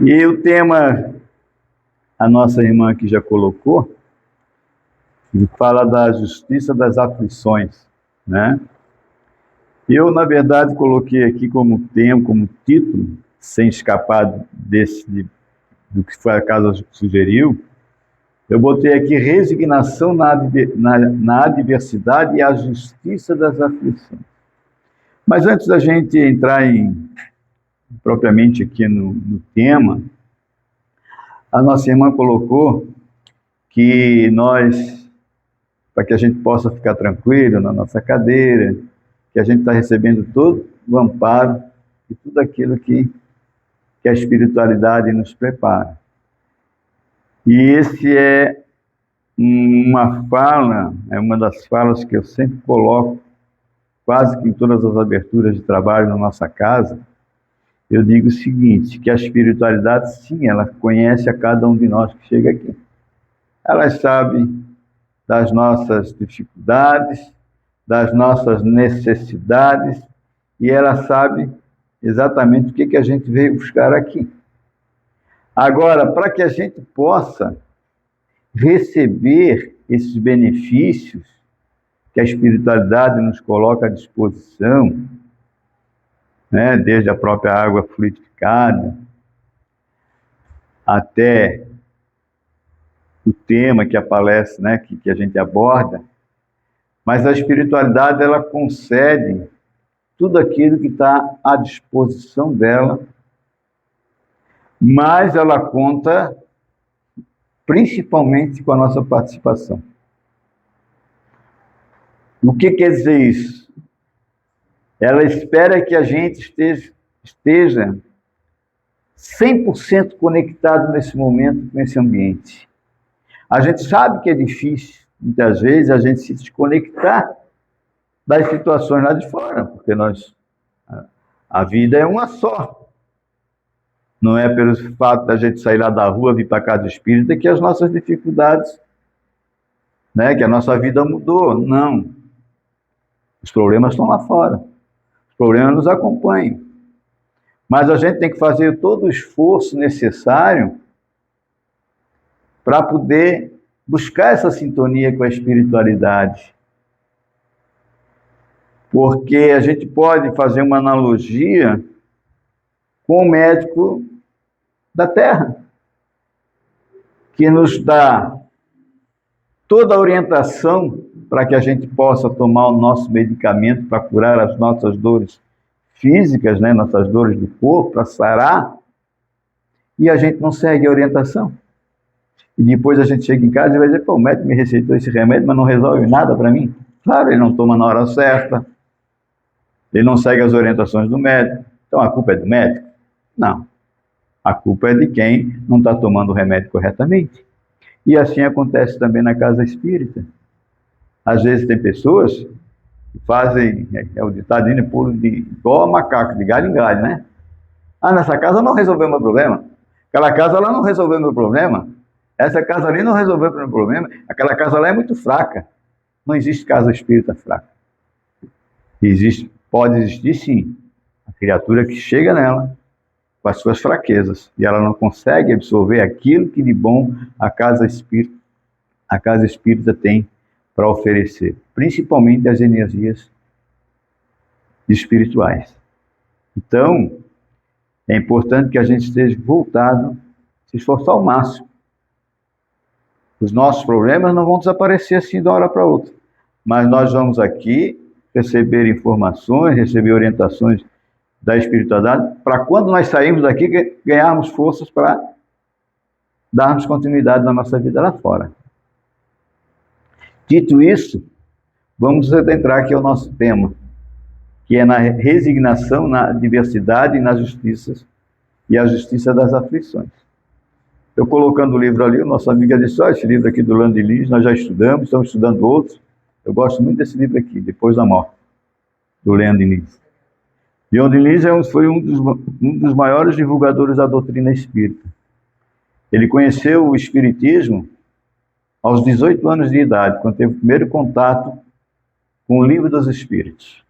E o tema, a nossa irmã aqui já colocou, ele fala da justiça das aflições, né? Eu, na verdade, coloquei aqui como tema, como título, sem escapar do que foi a casa sugeriu, eu botei aqui resignação na adversidade e a justiça das aflições. Mas antes da gente entrar propriamente aqui no tema, a nossa irmã colocou que nós, para que a gente possa ficar tranquilo na nossa cadeira, que a gente está recebendo todo o amparo e tudo aquilo que a espiritualidade nos prepara. E esse é uma das falas que eu sempre coloco, quase que em todas as aberturas de trabalho na nossa casa. Eu digo o seguinte, que a espiritualidade, sim, ela conhece a cada um de nós que chega aqui. Ela sabe das nossas dificuldades, das nossas necessidades, e ela sabe exatamente o que a gente veio buscar aqui. Agora, para que a gente possa receber esses benefícios que a espiritualidade nos coloca à disposição, né, desde a própria água fluidificada até o tema que a palestra, né, que a gente aborda, mas a espiritualidade ela concede tudo aquilo que está à disposição dela, mas ela conta principalmente com a nossa participação. O que quer dizer isso? Ela espera que a gente esteja 100% conectado nesse momento com esse ambiente. A gente sabe que é difícil, muitas vezes, a gente se desconectar das situações lá de fora, porque a vida é uma só. Não é pelo fato da gente sair lá da rua, vir para a casa espírita, que as nossas dificuldades, né, que a nossa vida mudou. Não. Os problemas estão lá fora. Os problemas nos acompanham. Mas a gente tem que fazer todo o esforço necessário para poder buscar essa sintonia com a espiritualidade. Porque a gente pode fazer uma analogia com o médico da Terra, que nos dá toda a orientação para que a gente possa tomar o nosso medicamento para curar as nossas dores físicas, né, nossas dores do corpo, para sarar, e a gente não segue a orientação. E depois a gente chega em casa e vai dizer, pô, o médico me receitou esse remédio, mas não resolve nada para mim. Claro, ele não toma na hora certa, ele não segue as orientações do médico. Então a culpa é do médico? Não. A culpa é de quem não está tomando o remédio corretamente. E assim acontece também na casa espírita. Às vezes tem pessoas que fazem, o ditadinho puro de igual macaco, de galho em galho, né? Ah, nessa casa não resolveu meu problema. Aquela casa lá não resolveu meu problema. Essa casa ali não resolveu meu problema. Aquela casa lá é muito fraca. Não existe casa espírita fraca. Pode existir sim, a criatura que chega nela com as suas fraquezas e ela não consegue absorver aquilo que de bom a casa espírita tem para oferecer, principalmente as energias espirituais. Então, é importante que a gente esteja voltado, se esforçar ao máximo. Os nossos problemas não vão desaparecer assim de uma hora para outra, mas nós vamos aqui receber informações, receber orientações da espiritualidade, para quando nós sairmos daqui, ganharmos forças para darmos continuidade na nossa vida lá fora. Dito isso, vamos adentrar aqui ao nosso tema, que é na resignação, na diversidade e na justiça, e a justiça das aflições. Eu colocando o livro ali, o nosso amigo disse, esse livro aqui do Leon Denis, nós já estamos estudando outros. Eu gosto muito desse livro aqui, Depois da Morte, do Leon Denis. Leon Denis foi um dos maiores divulgadores da doutrina espírita. Ele conheceu o espiritismo aos 18 anos de idade, quando teve o primeiro contato com o Livro dos Espíritos.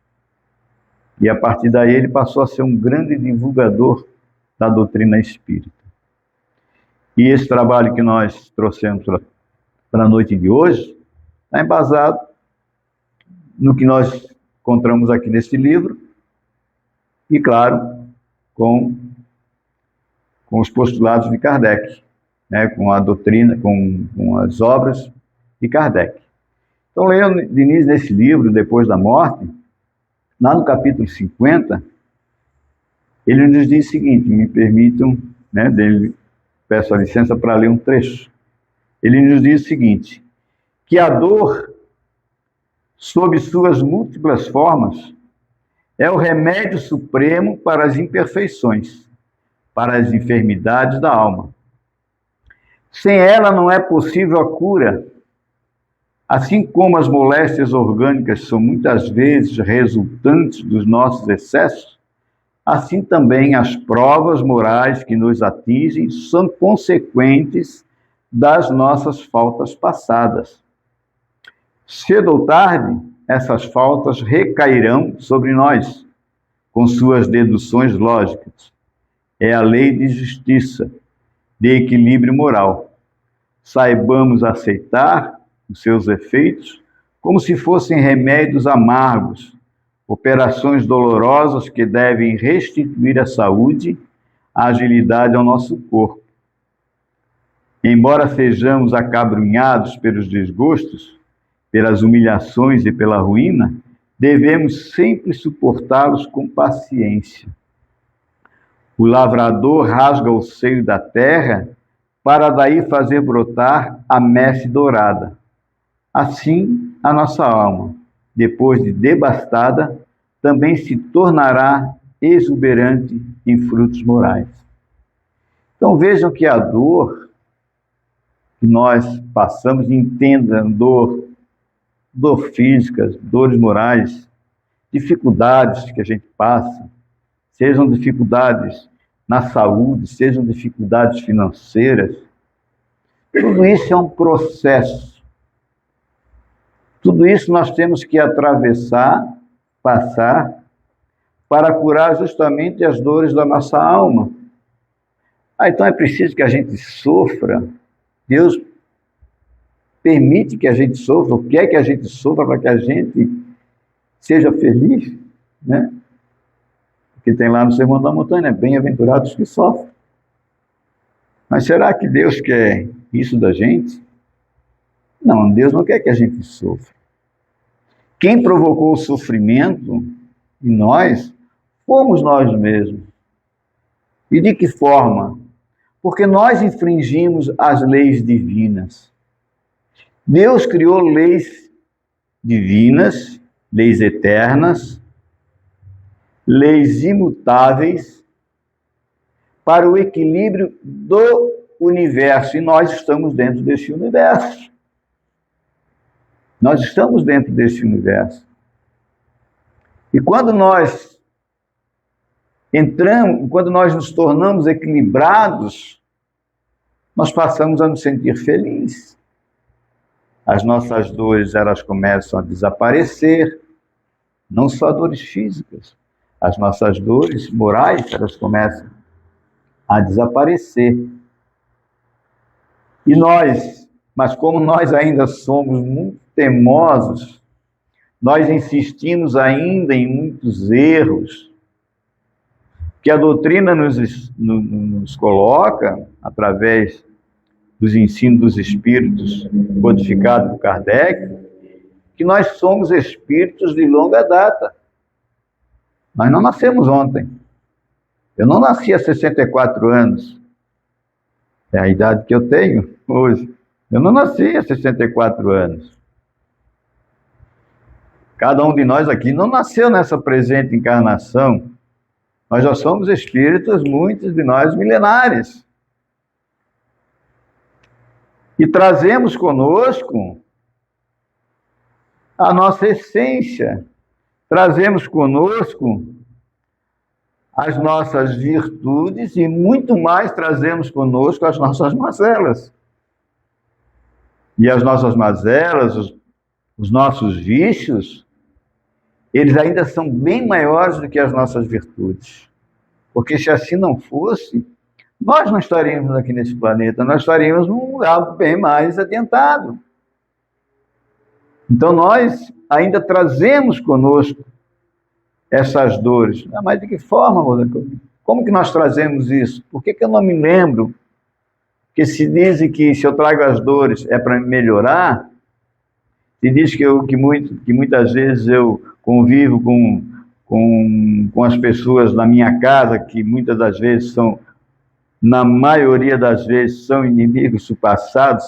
E a partir daí ele passou a ser um grande divulgador da doutrina espírita. E esse trabalho que nós trouxemos para a noite de hoje está embasado no que nós encontramos aqui nesse livro e, claro, com os postulados de Kardec, né, com a doutrina, com as obras de Kardec. Então, Leon Denis, nesse livro, Depois da Morte, lá no capítulo 50, ele nos diz o seguinte, me permitam, né, peço a licença para ler um trecho. Ele nos diz o seguinte, que a dor, sob suas múltiplas formas, é o remédio supremo para as imperfeições, para as enfermidades da alma. Sem ela não é possível a cura. Assim como as moléstias orgânicas são muitas vezes resultantes dos nossos excessos, assim também as provas morais que nos atingem são consequentes das nossas faltas passadas. Cedo ou tarde, essas faltas recairão sobre nós, com suas deduções lógicas. É a lei de justiça, de equilíbrio moral. Saibamos aceitar os seus efeitos como se fossem remédios amargos, operações dolorosas que devem restituir a saúde, a agilidade ao nosso corpo. Embora sejamos acabrunhados pelos desgostos, pelas humilhações e pela ruína, devemos sempre suportá-los com paciência. O lavrador rasga o seio da terra para daí fazer brotar a messe dourada. Assim, a nossa alma, depois de devastada, também se tornará exuberante em frutos morais. Então vejam que a dor que nós passamos, entendam dor física, dores morais, dificuldades que a gente passa, sejam dificuldades na saúde, sejam dificuldades financeiras, tudo isso é um processo. Tudo isso nós temos que atravessar, passar, para curar justamente as dores da nossa alma. Então é preciso que a gente sofra. Deus permite que a gente sofra, ou quer que a gente sofra para que a gente seja feliz, né? Porque tem lá no Sermão da Montanha, bem-aventurados que sofrem. Mas será que Deus quer isso da gente? Não, Deus não quer que a gente sofra. Quem provocou o sofrimento em nós fomos nós mesmos. E de que forma? Porque nós infringimos as leis divinas. Deus criou leis divinas, leis eternas, leis imutáveis para o equilíbrio do universo. E nós estamos dentro desse universo. Nós estamos dentro desse universo. E quando nós entramos, quando nós nos tornamos equilibrados, nós passamos a nos sentir felizes. As nossas dores, elas começam a desaparecer, não só dores físicas, as nossas dores morais, elas começam a desaparecer. E nós, mas como nós ainda somos muito teimosos, nós insistimos ainda em muitos erros que a doutrina nos coloca, através dos ensinos dos espíritos codificados por Kardec, que nós somos espíritos de longa data. Nós não nascemos ontem. Eu não nasci há 64 anos. É a idade que eu tenho hoje. Eu não nasci há 64 anos. Cada um de nós aqui não nasceu nessa presente encarnação. Nós já somos espíritos, muitos de nós milenares. E trazemos conosco a nossa essência. Trazemos conosco as nossas virtudes e muito mais trazemos conosco as nossas mazelas. E as nossas mazelas, os nossos vícios, eles ainda são bem maiores do que as nossas virtudes. Porque se assim não fosse, nós não estaríamos aqui nesse planeta, nós estaríamos num lugar bem mais adiantado. Então nós ainda trazemos conosco essas dores. Ah, mas de que forma, moça? Como que nós trazemos isso? Por que eu não me lembro? Porque se dizem que se eu trago as dores é para melhorar, se diz que muitas vezes eu convivo com as pessoas na minha casa, que muitas das vezes são, na maioria das vezes, são inimigos do passado,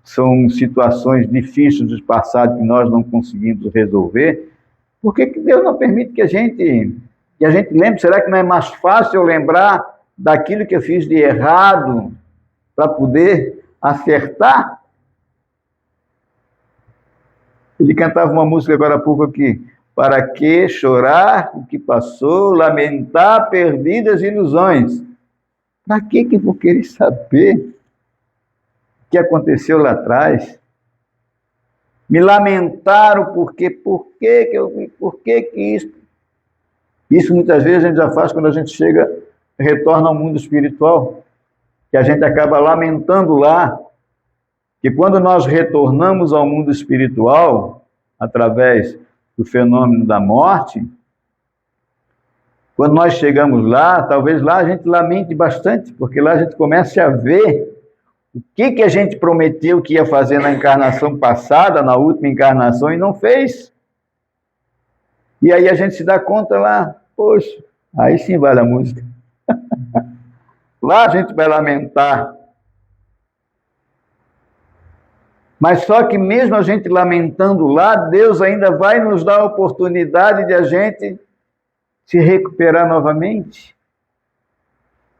são situações difíceis do passado que nós não conseguimos resolver. Por que Deus não permite que a gente lembre? Será que não é mais fácil eu lembrar daquilo que eu fiz de errado para poder acertar? Ele cantava uma música agora há pouco aqui. Para que chorar o que passou, lamentar perdidas ilusões? Para que eu vou querer saber o que aconteceu lá atrás? Me lamentar o porquê, por que isso? Isso muitas vezes a gente já faz quando a gente retorna ao mundo espiritual, que a gente acaba lamentando lá, que quando nós retornamos ao mundo espiritual, através do fenômeno da morte, quando nós chegamos lá, talvez lá a gente lamente bastante, porque lá a gente começa a ver o que a gente prometeu que ia fazer na encarnação passada, na última encarnação, e não fez. E aí a gente se dá conta lá, poxa, aí sim vale a música. Lá a gente vai lamentar. Mas só que mesmo a gente lamentando lá, Deus ainda vai nos dar a oportunidade de a gente se recuperar novamente.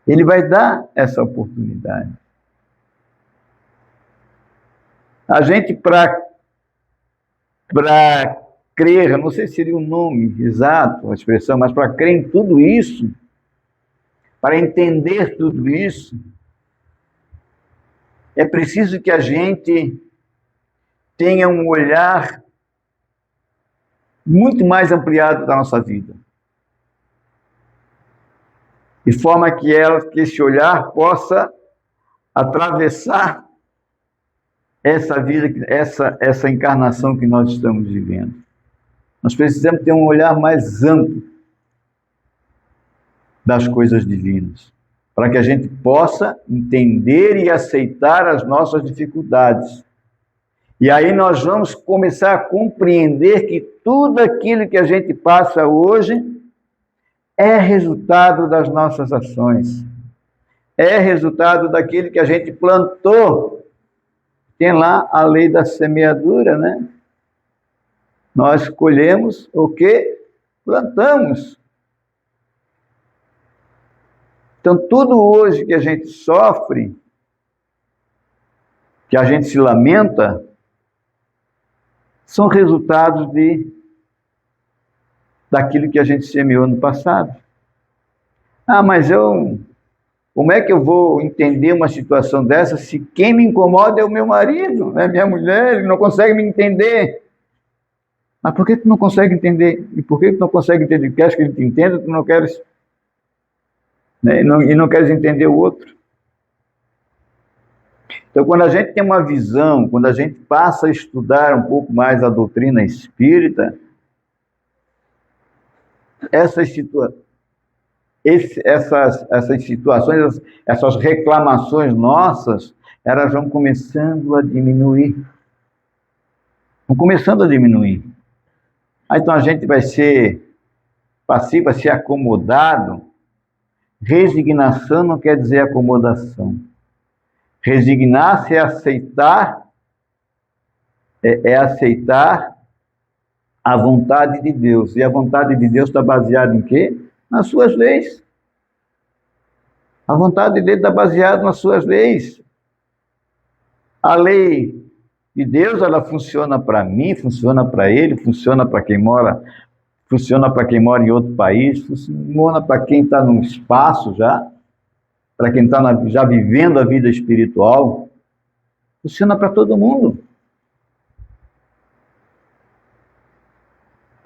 Ele vai dar essa oportunidade. A gente, para crer, não sei se seria o nome exato, a expressão, mas para crer em tudo isso, para entender tudo isso, é preciso que a gente tenha um olhar muito mais ampliado da nossa vida. De forma que esse olhar possa atravessar essa vida, essa encarnação que nós estamos vivendo. Nós precisamos ter um olhar mais amplo das coisas divinas, para que a gente possa entender e aceitar as nossas dificuldades. E aí nós vamos começar a compreender que tudo aquilo que a gente passa hoje é resultado das nossas ações, é resultado daquilo que a gente plantou. Tem lá a lei da semeadura, né? Nós colhemos o que plantamos. Então, tudo hoje que a gente sofre, que a gente se lamenta, são resultados daquilo que a gente semeou no passado. Ah, mas como é que eu vou entender uma situação dessa se quem me incomoda é o meu marido, é minha mulher, ele não consegue me entender? Mas por que tu não consegue entender? E por que tu não consegue entender? Queres que ele te entenda, tu não queres, né? E não queres entender o outro? Então, quando a gente tem uma visão, quando a gente passa a estudar um pouco mais a doutrina espírita, essas situações, essas reclamações nossas, elas vão começando a diminuir. Vão começando a diminuir. Aí, então a gente vai ser passivo, vai ser acomodado. Resignação não quer dizer acomodação. Resignar-se é aceitar, aceitar a vontade de Deus. E a vontade de Deus está baseada em quê? Nas suas leis. A vontade dele está baseada nas suas leis. A lei de Deus, ela funciona para mim, funciona para ele, funciona para quem mora em outro país, funciona para quem está no espaço já, para quem está já vivendo a vida espiritual, funciona para todo mundo.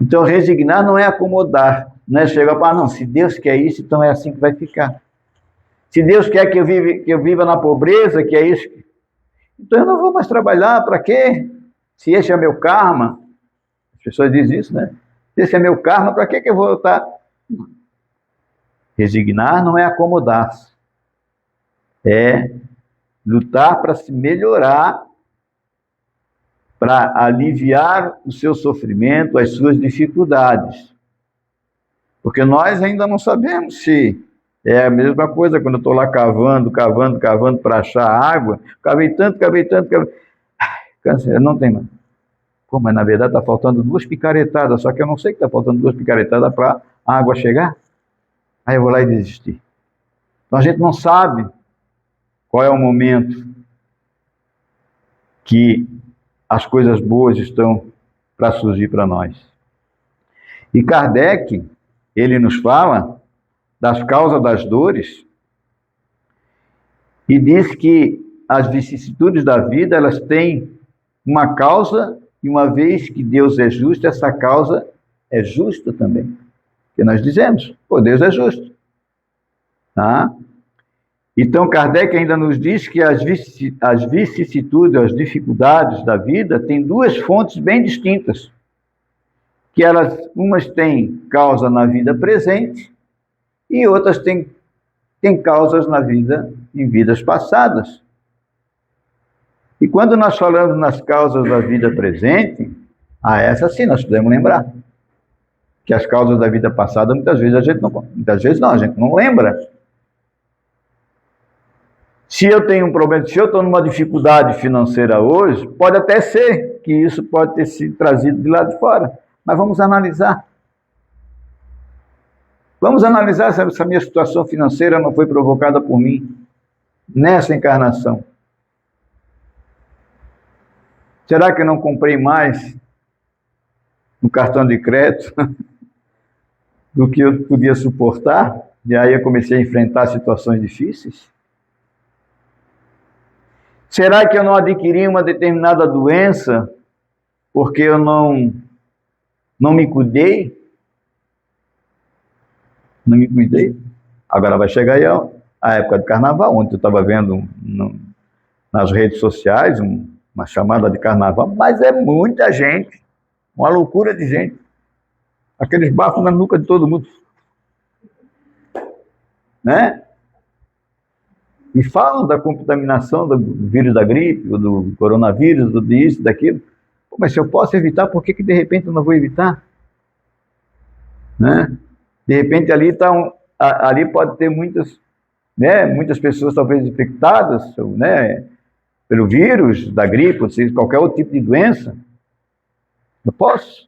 Então, resignar não é acomodar, não é chegar para, não, se Deus quer isso, então é assim que vai ficar. Se Deus quer que eu viva na pobreza, que é isso, então eu não vou mais trabalhar, para quê? Se esse é meu karma, as pessoas dizem isso, né? Se esse é meu karma, para que eu vou estar? Resignar não é acomodar-se, é lutar para se melhorar, para aliviar o seu sofrimento, as suas dificuldades. Porque nós ainda não sabemos se é a mesma coisa quando eu estou lá cavando para achar água. Cavei tanto. Ai, não tem mais. Pô, mas na verdade está faltando 2 picaretadas, só que eu não sei que está faltando 2 picaretadas para a água chegar. Aí eu vou lá e desistir. Então a gente não sabe qual é o momento que as coisas boas estão para surgir para nós. E Kardec, ele nos fala das causas das dores e diz que as vicissitudes da vida, elas têm uma causa, e uma vez que Deus é justo, essa causa é justa também. Porque nós dizemos, pô, Deus é justo. Tá? Então, Kardec ainda nos diz que as vicissitudes, as dificuldades da vida têm 2 fontes bem distintas. Que umas têm causa na vida presente e outras têm causas em vidas passadas. E quando nós falamos nas causas da vida presente, essa sim nós podemos lembrar. Que as causas da vida passada, muitas vezes a gente não lembra. Se eu tenho um problema, se eu estou numa dificuldade financeira hoje, pode até ser que isso pode ter sido trazido de lá de fora. Mas vamos analisar. Vamos analisar se essa minha situação financeira não foi provocada por mim nessa encarnação. Será que eu não comprei mais no cartão de crédito do que eu podia suportar? E aí eu comecei a enfrentar situações difíceis? Será que eu não adquiri uma determinada doença porque eu não me cuidei? Não me cuidei? Agora vai chegar aí a época do carnaval, onde eu estava vendo nas redes sociais uma chamada de carnaval, mas é muita gente, uma loucura de gente. Aqueles bafos na nuca de todo mundo. Né? E falam da contaminação do vírus da gripe, do coronavírus, disso, daquilo. Pô, mas se eu posso evitar, por que de repente eu não vou evitar? Né? De repente ali pode ter muitas pessoas talvez infectadas, né, pelo vírus da gripe, ou seja, qualquer outro tipo de doença. Eu posso.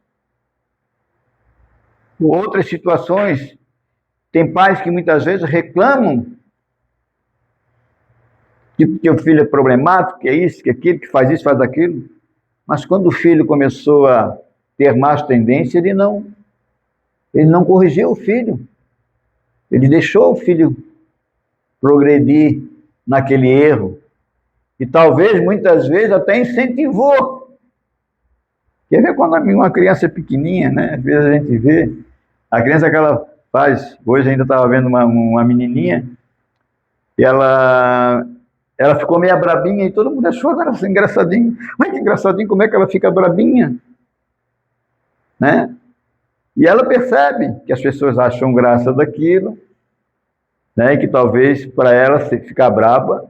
Outras situações, tem pais que muitas vezes reclamam que o filho é problemático, que é isso, que é aquilo, que faz isso, faz aquilo. Mas quando o filho começou a ter más tendência, ele não corrigiu o filho. Ele deixou o filho progredir naquele erro. E talvez, muitas vezes, até incentivou. Quer ver quando uma criança é pequenininha, né? Às vezes a gente vê. A criança que ela faz... Hoje ainda estava vendo uma menininha, e ela ficou meio brabinha, e todo mundo achou agora assim, engraçadinho. Mas que engraçadinho, como é que ela fica brabinha? Né? E ela percebe que as pessoas acham graça daquilo, né? E que talvez para ela ficar braba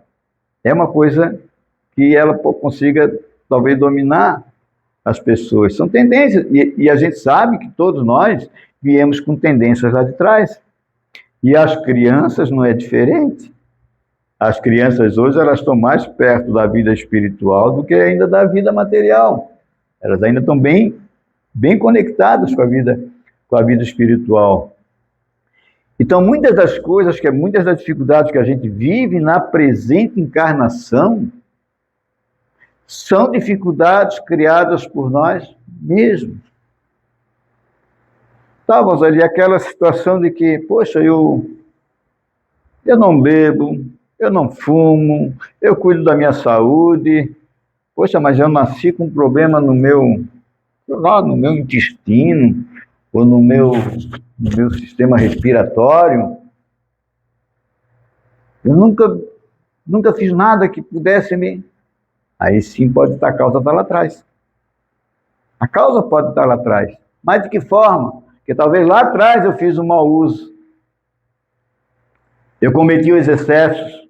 é uma coisa que ela consiga talvez dominar as pessoas. São tendências, e a gente sabe que todos nós viemos com tendências lá de trás. E as crianças não é diferente. As crianças hoje, elas estão mais perto da vida espiritual do que ainda da vida material. Elas ainda estão bem conectadas com a vida espiritual. Então, muitas das dificuldades que a gente vive na presente encarnação são dificuldades criadas por nós mesmos. Estávamos ali aquela situação de que, poxa, eu não bebo, eu não fumo, eu cuido da minha saúde, poxa, mas eu nasci com um problema no meu intestino, ou no meu sistema respiratório. Eu nunca fiz nada que pudesse me... Aí sim pode estar, a causa está lá atrás. A causa pode estar lá atrás. Mas de que forma? Porque talvez lá atrás eu fiz um mau uso. Eu cometi os excessos.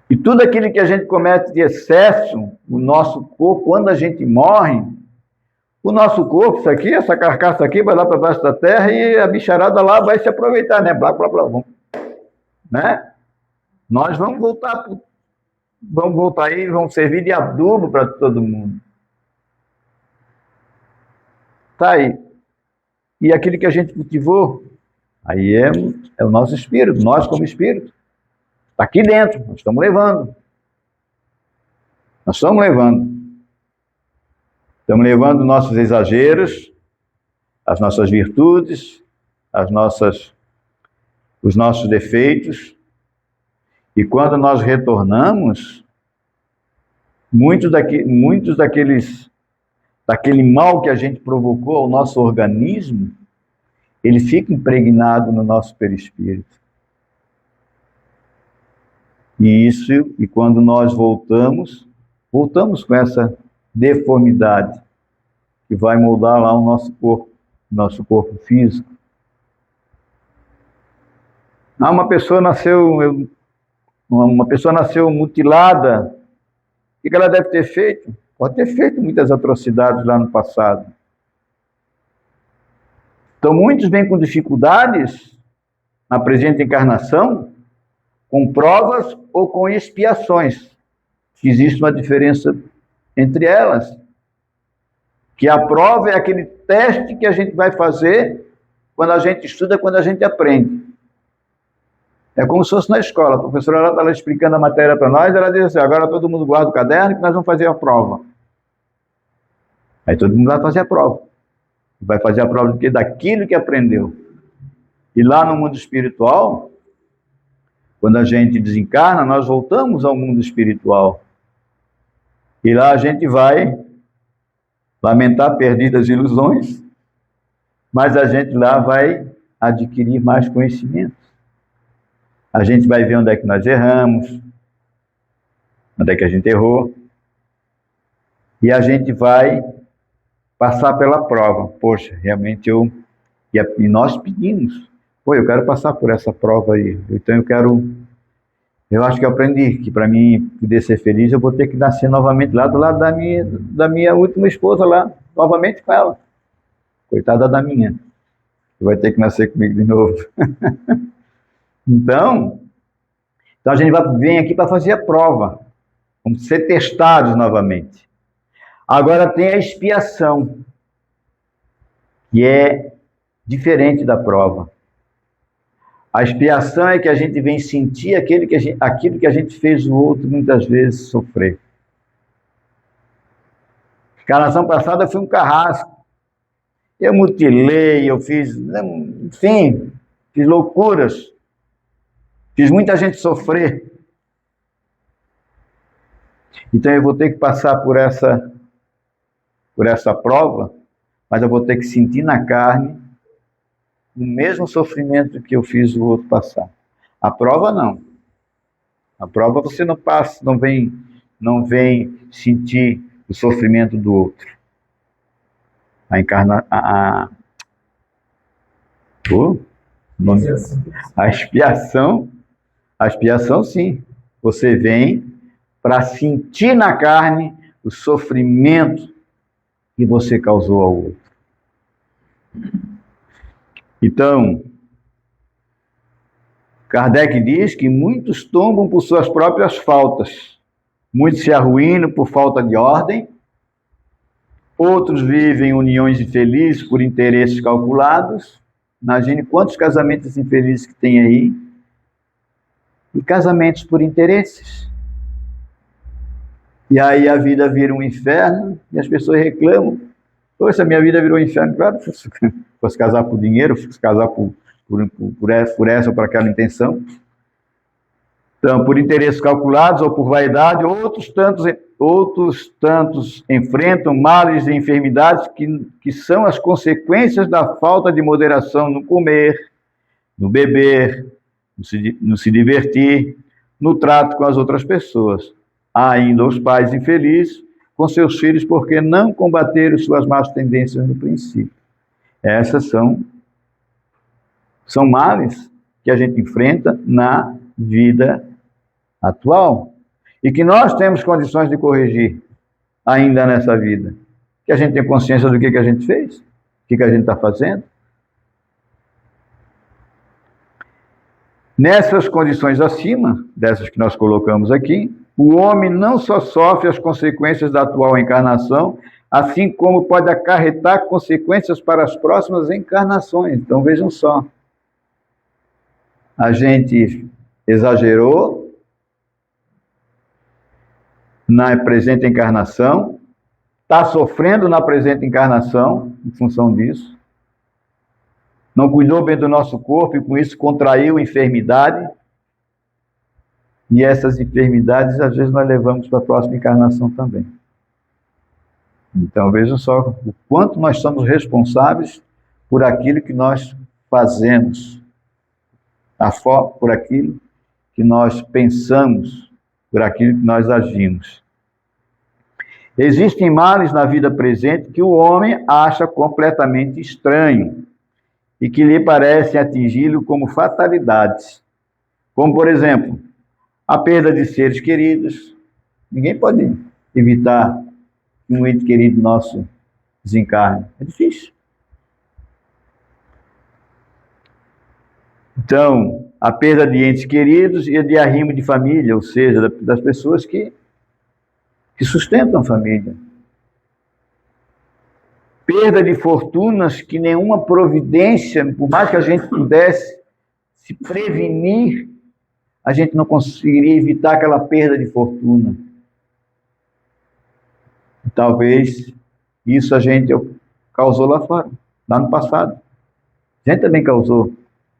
E tudo aquilo que a gente comete de excesso, o nosso corpo, quando a gente morre, o nosso corpo, isso aqui, essa carcaça aqui, vai lá para baixo da terra e a bicharada lá vai se aproveitar, né? Blá, blá, blá, blá. Né? Nós vamos voltar aí, vamos servir de adubo para todo mundo. Tá aí. E aquilo que a gente cultivou, aí é o nosso espírito, nós como espírito. Está aqui dentro, nós estamos levando. Nós estamos levando. Estamos levando nossos exageros, as nossas virtudes, os nossos defeitos. E quando nós retornamos, daquele mal que a gente provocou ao nosso organismo, ele fica impregnado no nosso perispírito. E quando nós voltamos com essa deformidade que vai moldar lá o nosso corpo físico. Uma pessoa nasceu mutilada. O que ela deve ter feito? Pode ter feito muitas atrocidades lá no passado. Então, muitos vêm com dificuldades na presente encarnação, com provas ou com expiações. Existe uma diferença entre elas. Que a prova é aquele teste que a gente vai fazer quando a gente estuda, quando a gente aprende. É como se fosse na escola. A professora está lá explicando a matéria para nós, ela diz assim, agora todo mundo guarda o caderno que nós vamos fazer a prova. Aí todo mundo vai fazer a prova. Vai fazer a prova do quê? Daquilo que aprendeu. E lá no mundo espiritual, quando a gente desencarna, nós voltamos ao mundo espiritual. E lá a gente vai lamentar perdidas ilusões, mas a gente lá vai adquirir mais conhecimento. A gente vai ver onde é que nós erramos, onde é que a gente errou, e a gente vai passar pela prova. Poxa, realmente e nós pedimos, eu quero passar por essa prova aí, então eu acho que eu aprendi que para mim poder ser feliz, eu vou ter que nascer novamente lá do lado da minha última esposa lá, novamente com ela. Coitada da minha, que vai ter que nascer comigo de novo. Então a gente vem aqui para fazer a prova. Vamos ser testados novamente. Agora tem a expiação, que é diferente da prova. A expiação é que a gente vem sentir aquilo que a gente fez o outro muitas vezes sofrer. A encarnação passada eu fui um carrasco. Eu mutilei, eu fiz, enfim, fiz loucuras. Fiz muita gente sofrer. Então eu vou ter que passar por essa prova, mas eu vou ter que sentir na carne o mesmo sofrimento que eu fiz o outro passar. A prova não. A prova você não passa, não vem sentir o sofrimento do outro. A expiação sim. Você vem para sentir na carne o sofrimento que você causou ao outro. Então, Kardec diz que muitos tombam por suas próprias faltas, muitos se arruinam por falta de ordem, outros vivem uniões infelizes por interesses calculados. Imagine quantos casamentos infelizes que tem aí, e casamentos por interesses. E aí a vida vira um inferno, e as pessoas reclamam. Poxa, minha vida virou um inferno. Claro, fosse casar por dinheiro, fosse casar por essa ou por aquela intenção. Então, por interesses calculados ou por vaidade, outros tantos enfrentam males e enfermidades que são as consequências da falta de moderação no comer, no beber, no se divertir, no trato com as outras pessoas. Há ainda os pais infelizes com seus filhos porque não combateram suas más tendências no princípio. Essas são males que a gente enfrenta na vida atual e que nós temos condições de corrigir ainda nessa vida. Que a gente tem consciência do que a gente fez, o que a gente está fazendo. Nessas condições acima, dessas que nós colocamos aqui, o homem não só sofre as consequências da atual encarnação, assim como pode acarretar consequências para as próximas encarnações. Então vejam só, a gente exagerou na presente encarnação, está sofrendo na presente encarnação, em função disso, não cuidou bem do nosso corpo e com isso contraiu enfermidade, e essas enfermidades às vezes nós levamos para a próxima encarnação também. Então vejam só o quanto nós somos responsáveis por aquilo que nós fazemos, por aquilo que nós pensamos, por aquilo que nós agimos. Existem males na vida presente que o homem acha completamente estranho e que lhe parecem atingi-lo como fatalidades. Como, por exemplo, a perda de seres queridos. Ninguém pode evitar que um ente querido nosso desencarne. É difícil. Então, a perda de entes queridos e de arrimo de família, ou seja, das pessoas que sustentam a família. Perda de fortunas que nenhuma providência, por mais que a gente pudesse se prevenir, a gente não conseguiria evitar aquela perda de fortuna. Talvez isso a gente causou lá fora, lá no passado. A gente também causou.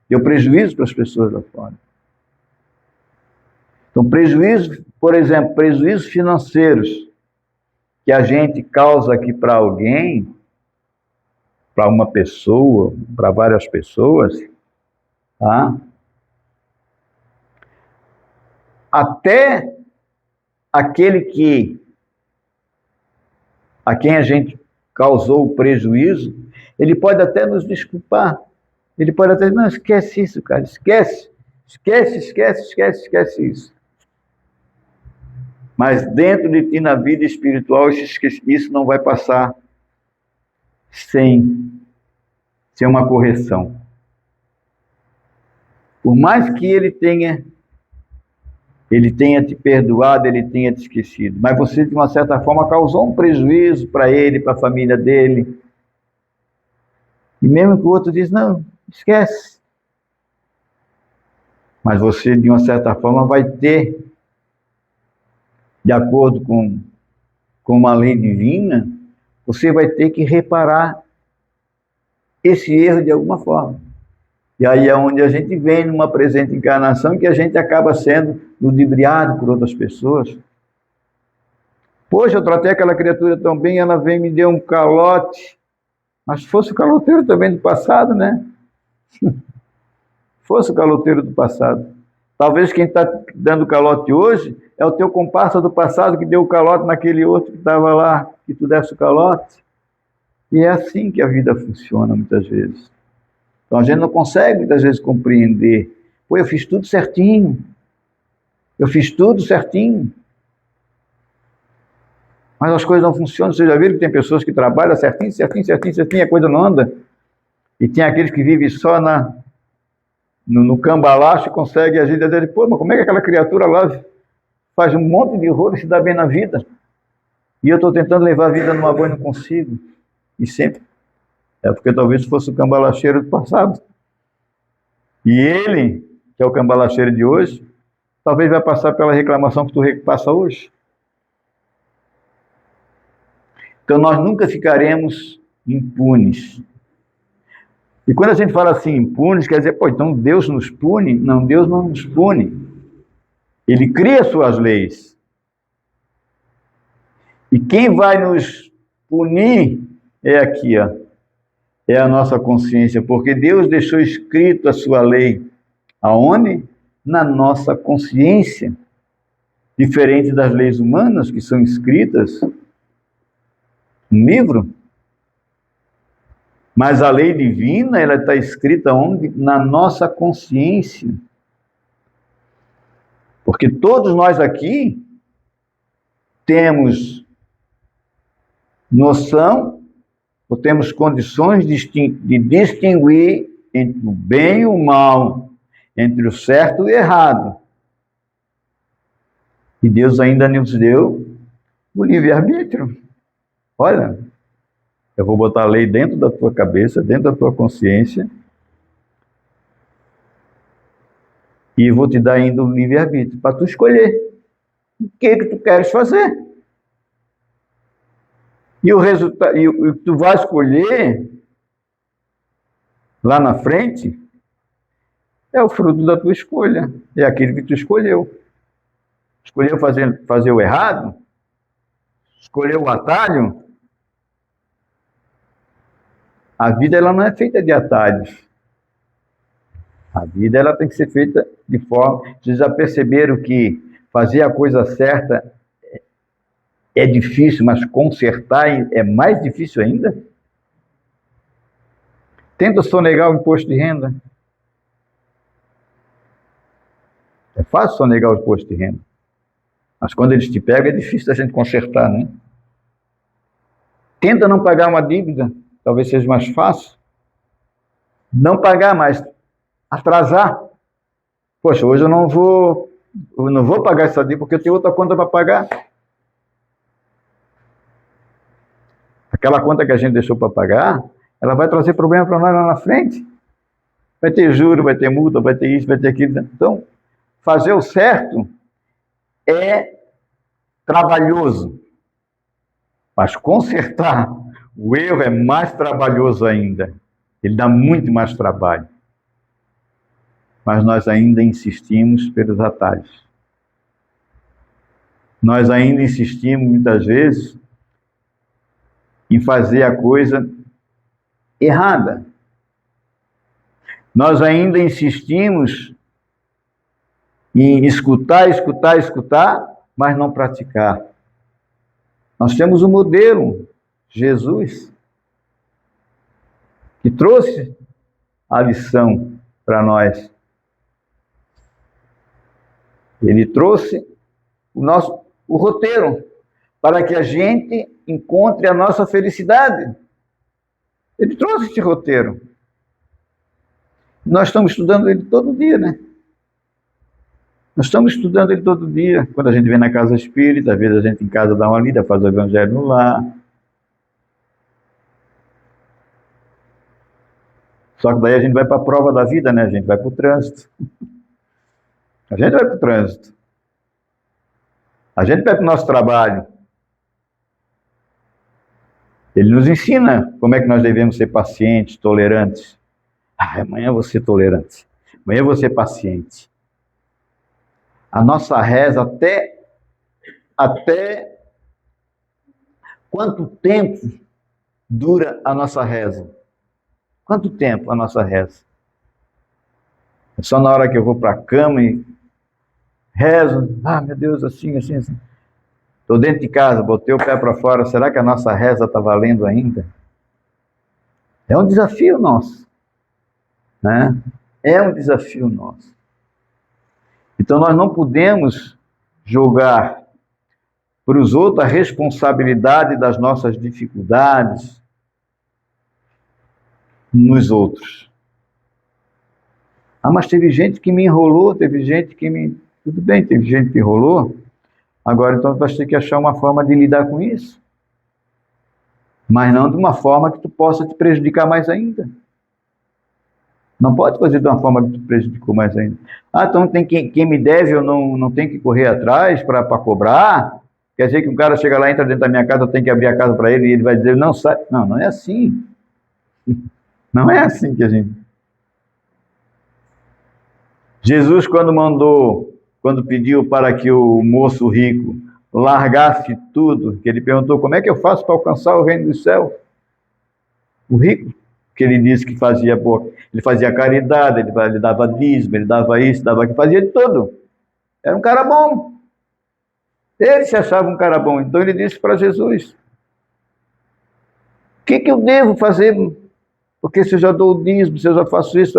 Deu prejuízo para as pessoas lá fora. Então, prejuízo, por exemplo, prejuízos financeiros que a gente causa aqui para alguém, para uma pessoa, para várias pessoas, tá? Até aquele a quem a gente causou o prejuízo, ele pode até nos desculpar. Ele pode até dizer, não, esquece isso, cara, esquece isso. Mas dentro de ti, na vida espiritual, isso não vai passar sem uma correção. Por mais que ele tenha te perdoado, ele tenha te esquecido, mas você, de uma certa forma, causou um prejuízo para ele, para a família dele. E mesmo que o outro diz, não, esquece. Mas você, de uma certa forma, vai ter, de acordo com uma lei divina, você vai ter que reparar esse erro de alguma forma. E aí é onde a gente vem numa presente encarnação que a gente acaba sendo ludibriado por outras pessoas. Poxa, eu tratei aquela criatura tão bem, ela veio e me deu um calote. Mas fosse o caloteiro também do passado, né? Fosse o caloteiro do passado. Talvez quem está dando calote hoje é o teu comparsa do passado que deu o calote naquele outro que estava lá, que tu desse o calote. E é assim que a vida funciona muitas vezes. Então a gente não consegue muitas vezes compreender. Pô, eu fiz tudo certinho. Mas as coisas não funcionam. Vocês já viram que tem pessoas que trabalham certinho, e a coisa não anda? E tem aqueles que vivem só no cambalacho e conseguem agir. E dizem, pô, mas como é que aquela criatura lá faz um monte de horror e se dá bem na vida? E eu estou tentando levar a vida numa boa e não consigo. E sempre. É porque talvez fosse o cambalacheiro do passado. E ele, que é o cambalacheiro de hoje, talvez vai passar pela reclamação que tu passa hoje. Então nós nunca ficaremos impunes. E quando a gente fala assim, impunes, quer dizer, pô, então Deus nos pune? Não, Deus não nos pune. Ele cria suas leis. E quem vai nos punir é aqui, ó. É a nossa consciência, porque Deus deixou escrito a sua lei, Aonde? Na nossa consciência. Diferente das leis humanas que são escritas no livro. Mas a lei divina, ela está escrita onde? Na nossa consciência. Porque todos nós aqui temos noção, ou temos condições de distinguir entre o bem e o mal, entre o certo e o errado. E Deus ainda nos deu o livre-arbítrio. Olha, eu vou botar a lei dentro da tua cabeça, dentro da tua consciência, e vou te dar ainda o livre-arbítrio para tu escolher o que tu queres fazer. E o resultado, e o que tu vai escolher lá na frente é o fruto da tua escolha, é aquilo que tu escolheu. Escolheu fazer o errado? Escolheu o atalho? A vida ela não é feita de atalhos. A vida ela tem que ser feita de forma... Vocês já perceberam que fazer a coisa certa é difícil, mas consertar é mais difícil ainda? Tenta sonegar o imposto de renda. É fácil sonegar o imposto de renda. Mas quando eles te pegam, é difícil a gente consertar, né? Tenta não pagar uma dívida, talvez seja mais fácil. Não pagar, mas atrasar. Poxa, hoje eu não vou pagar essa dívida porque eu tenho outra conta para pagar. Aquela conta que a gente deixou para pagar, ela vai trazer problema para nós lá na frente. Vai ter juros, vai ter multa, vai ter isso, vai ter aquilo. Então, fazer o certo é trabalhoso. Mas consertar o erro é mais trabalhoso ainda. Ele dá muito mais trabalho. Mas nós ainda insistimos pelos atalhos. Nós ainda insistimos, muitas vezes, em fazer a coisa errada. Nós ainda insistimos em escutar, mas não praticar. Nós temos um modelo, Jesus, que trouxe a lição para nós. Ele trouxe o roteiro para que a gente encontre a nossa felicidade. Ele trouxe esse roteiro. Nós estamos estudando ele todo dia, né? Nós estamos estudando ele todo dia. Quando a gente vem na casa espírita, às vezes a gente em casa dá uma lida, faz o evangelho no lar. Só que daí a gente vai para a prova da vida, né? A gente vai para o trânsito. A gente vai para o trânsito. A gente vai para o nosso trabalho. Ele nos ensina como é que nós devemos ser pacientes, tolerantes. Amanhã eu vou ser tolerante. Amanhã eu vou ser paciente. A nossa reza até quanto tempo dura a nossa reza? Quanto tempo a nossa reza? É só na hora que eu vou para a cama e rezo, meu Deus, assim. Estou dentro de casa, botei o pé para fora, será que a nossa reza está valendo ainda? É um desafio nosso, né? É um desafio nosso. Então nós não podemos jogar para os outros a responsabilidade das nossas dificuldades nos outros. Mas teve gente que me enrolou, teve gente que me... Tudo bem, teve gente que enrolou. Agora, então, tu vai ter que achar uma forma de lidar com isso. Mas não de uma forma que tu possa te prejudicar mais ainda. Não pode fazer de uma forma que te prejudicou mais ainda. Então tem quem me deve, eu não tenho que correr atrás para cobrar. Quer dizer que um cara chega lá, entra dentro da minha casa, eu tenho que abrir a casa para ele e ele vai dizer, não, sai. Não é assim. Não é assim que a gente... Jesus, quando pediu para que o moço rico largasse tudo, que ele perguntou, como é que eu faço para alcançar o reino do céu? O rico Porque ele disse que fazia boa, ele fazia caridade, ele dava dízimo, ele dava isso, dava aquilo, fazia de tudo. Era um cara bom. Ele se achava um cara bom. Então ele disse para Jesus: o que eu devo fazer? Porque se eu já dou o dízimo, se eu já faço isso...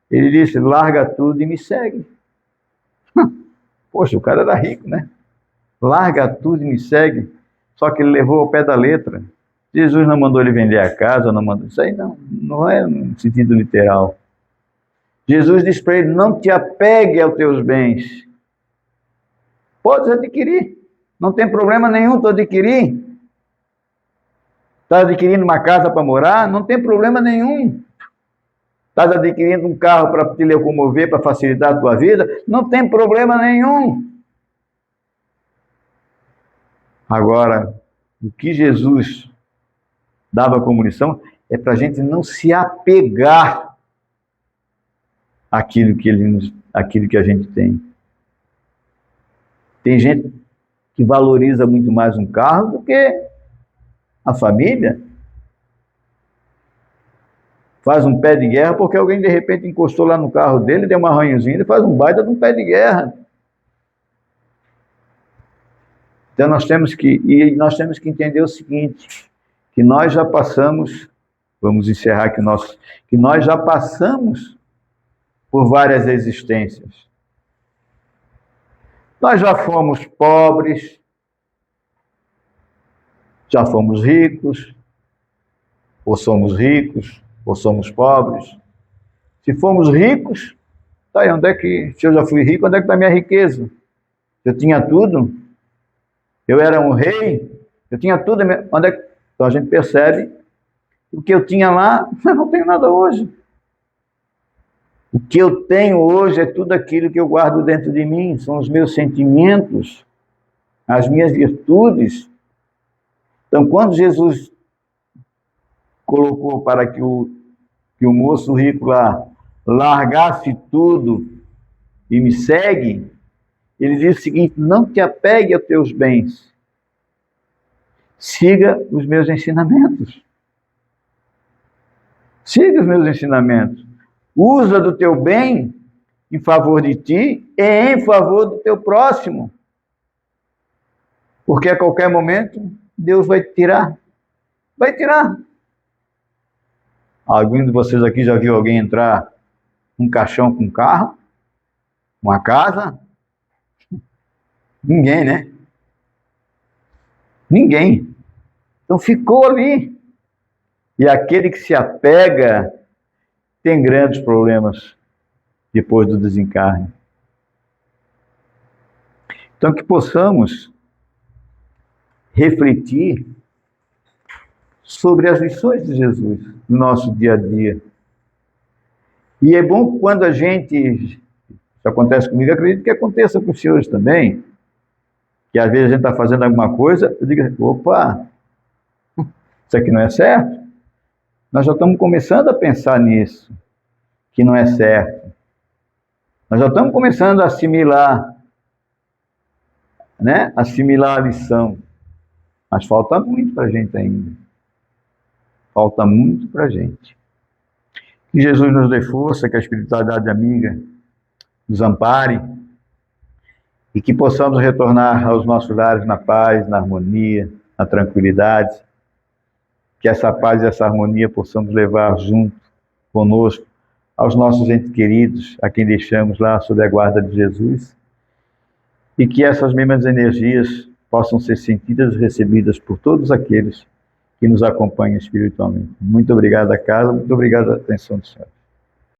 Ele disse: larga tudo e me segue. Poxa, o cara era rico, né? Larga tudo e me segue. Só que ele levou ao pé da letra. Jesus não mandou ele vender a casa, não mandou... Isso aí não é no sentido literal. Jesus disse para ele: não te apegue aos teus bens. Podes adquirir. Não tem problema nenhum tu adquirir. Estás adquirindo uma casa para morar? Não tem problema nenhum. Estás adquirindo um carro para te locomover, para facilitar a tua vida? Não tem problema nenhum. Agora, o que Jesus dava como lição é para a gente não se apegar àquilo que a gente tem. Tem gente que valoriza muito mais um carro do que a família. Faz um pé de guerra porque alguém de repente encostou lá no carro dele, deu um arranhozinho, ele faz um baita de um pé de guerra. Então nós temos que entender o seguinte, que nós já passamos, vamos encerrar aqui que nós já passamos por várias existências. Nós já fomos pobres, já fomos ricos, ou somos pobres. Se fomos ricos, tá aí, se eu já fui rico, onde é que está a minha riqueza? Eu tinha tudo, eu era um rei, eu tinha tudo, então a gente percebe que o que eu tinha lá, eu não tenho nada hoje. O que eu tenho hoje é tudo aquilo que eu guardo dentro de mim, são os meus sentimentos, as minhas virtudes. Então, quando Jesus colocou para que o moço rico lá largasse tudo e me segue, ele diz o seguinte: não te apegue aos teus bens, siga os meus ensinamentos. Siga os meus ensinamentos. Usa do teu bem em favor de ti e em favor do teu próximo. Porque a qualquer momento Deus vai te tirar. Vai tirar. Algum de vocês aqui já viu alguém entrar num caixão com um carro? Uma casa? Ninguém, né? Ninguém. Então ficou ali. E aquele que se apega tem grandes problemas depois do desencarne. Então que possamos refletir sobre as lições de Jesus no nosso dia a dia. E é bom quando a gente, isso acontece comigo, acredito que aconteça com os senhores também, que às vezes a gente está fazendo alguma coisa, eu digo: opa, isso aqui não é certo. Nós já estamos começando a pensar nisso, que não é certo. Nós já estamos começando a assimilar, né? Assimilar a lição. Mas falta muito para a gente ainda. Falta muito para a gente. Que Jesus nos dê força, que a espiritualidade amiga nos ampare e que possamos retornar aos nossos lares na paz, na harmonia, na tranquilidade. Que essa paz e essa harmonia possamos levar junto conosco aos nossos entes queridos, a quem deixamos lá sob a guarda de Jesus, e que essas mesmas energias possam ser sentidas e recebidas por todos aqueles que nos acompanham espiritualmente. Muito obrigado a casa, muito obrigado à atenção do Senhor.